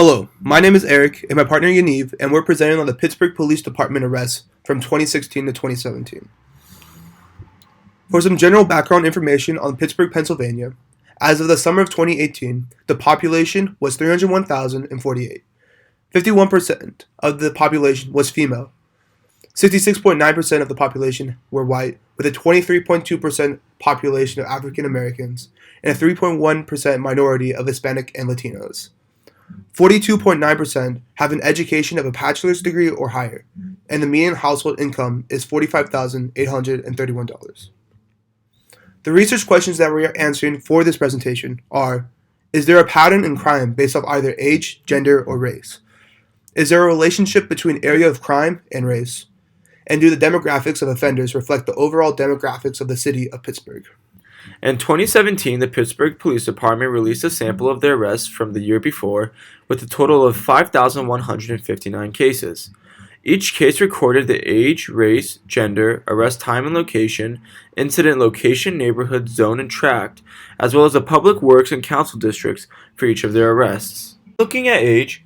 Hello, my name is Eric and my partner Yaniv, and we're presenting on the Pittsburgh Police Department arrests from 2016 to 2017. For some general background information on Pittsburgh, Pennsylvania, as of the summer of 2018, the population was 301,048. 51% of the population was female. 66.9% of the population were white, with a 23.2% population of African Americans and a 3.1% minority of Hispanic and Latinos. 42.9% have an education of a bachelor's degree or higher, and the median household income is $45,831. The research questions that we are answering for this presentation are: is there a pattern in crime based off either age, gender, or race? Is there a relationship between area of crime and race? And do the demographics of offenders reflect the overall demographics of the city of Pittsburgh? In 2017, the Pittsburgh Police Department released a sample of their arrests from the year before, with a total of 5,159 cases. Each case recorded the age, race, gender, arrest time and location, incident location, neighborhood, zone, and tract, as well as the public works and council districts for each of their arrests. Looking at age,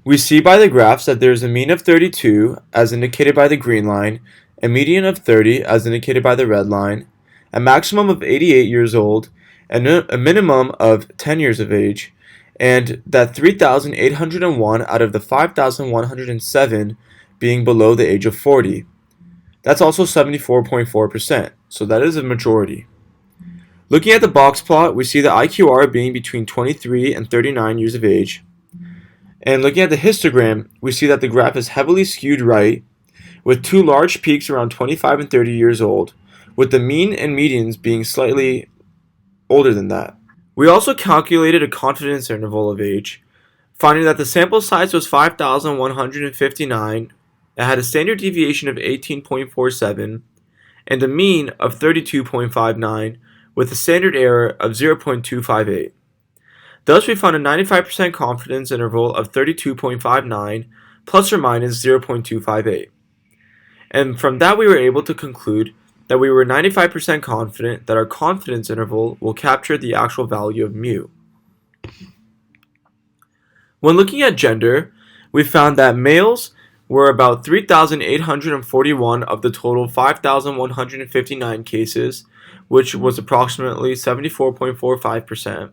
we see by the graphs that there is a mean of 32, as indicated by the green line, a median of 30, as indicated by the red line, a maximum of 88 years old, and a minimum of 10 years of age, and that 3,801 out of the 5,107 being below the age of 40. That's also 74.4%, so that is a majority. Looking at the box plot, we see the IQR being between 23 and 39 years of age. And looking at the histogram, we see that the graph is heavily skewed right, with two large peaks around 25 and 30 years old, with the mean and medians being slightly older than that. We also calculated a confidence interval of age, finding that the sample size was 5,159, it had a standard deviation of 18.47, and a mean of 32.59, with a standard error of 0.258. Thus, we found a 95% confidence interval of 32.59 plus or minus 0.258. And from that, we were able to conclude that we were 95% confident that our confidence interval will capture the actual value of mu. When looking at gender, we found that males were about 3,841 of the total 5,159 cases, which was approximately 74.45%,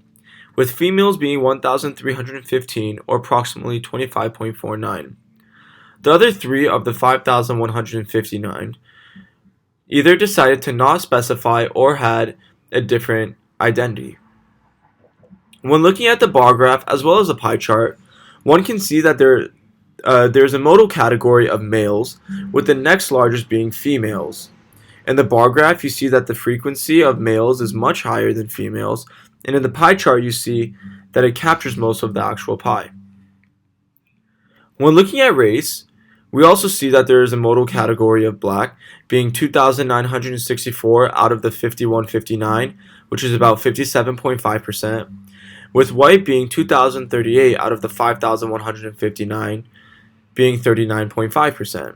with females being 1,315 or approximately 25.49. The other three of the 5,159 either decided to not specify or had a different identity. When looking at the bar graph as well as the pie chart, one can see that there's a modal category of males, with the next largest being females. In the bar graph, you see that the frequency of males is much higher than females, and in the pie chart, you see that it captures most of the actual pie. When looking at race, we also see that there is a modal category of black, being 2,964 out of the 5,159, which is about 57.5%, with white being 2,038 out of the 5,159, being 39.5%.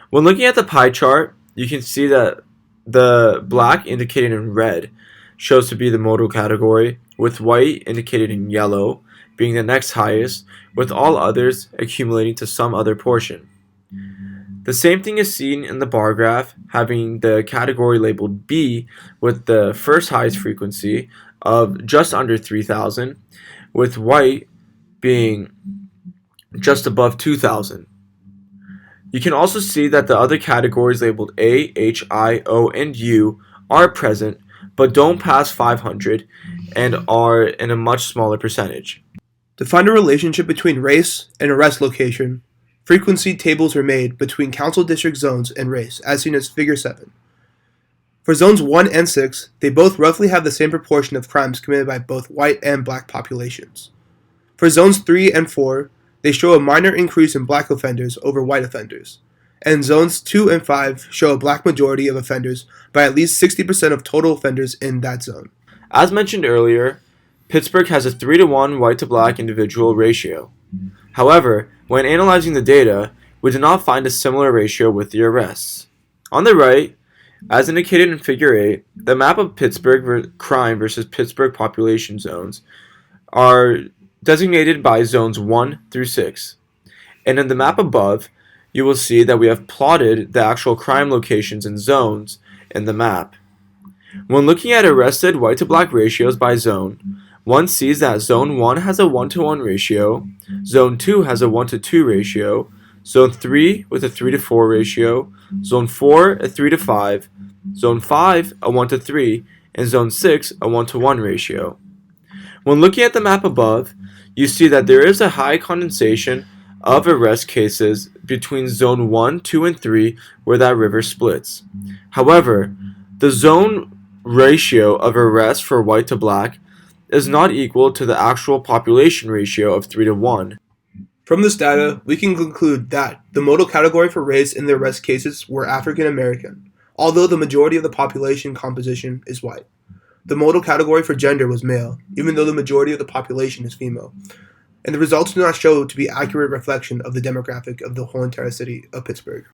When looking at the pie chart, you can see that the black indicated in red shows to be the modal category, with white indicated in yellow being the next highest, with all others accumulating to some other portion. The same thing is seen in the bar graph, having the category labeled B with the first highest frequency of just under 3,000, with white being just above 2,000. You can also see that the other categories labeled A, H, I, O, and U are present, but don't pass 500 and are in a much smaller percentage. To find a relationship between race and arrest location, frequency tables were made between council district zones and race, as seen as Figure 7. For zones 1 and 6, they both roughly have the same proportion of crimes committed by both white and black populations. For zones 3 and 4, they show a minor increase in black offenders over white offenders, and zones 2 and 5 show a black majority of offenders by at least 60% of total offenders in that zone. As mentioned earlier, Pittsburgh has a 3-to-1 white to black individual ratio. However, when analyzing the data, we did not find a similar ratio with the arrests. On the right, as indicated in Figure 8, the map of Pittsburgh crime versus Pittsburgh population zones are designated by zones 1 through 6. And in the map above, you will see that we have plotted the actual crime locations and zones in the map. When looking at arrested white to black ratios by zone, one sees that Zone 1 has a 1-to-1 ratio, Zone 2 has a 1-to-2 ratio, Zone 3 with a 3-to-4 ratio, Zone 4 a 3-to-5, Zone 5 a 1-to-3, and Zone 6 a 1-to-1 ratio. When looking at the map above, you see that there is a high condensation of arrest cases between Zone 1, 2, and 3 where that river splits. However, the zone ratio of arrests for white to black is not equal to the actual population ratio of 3-to-1. From this data, we can conclude that the modal category for race in the arrest cases were African American, although the majority of the population composition is white. The modal category for gender was male, even though the majority of the population is female. And the results do not show to be accurate reflection of the demographic of the whole entire city of Pittsburgh.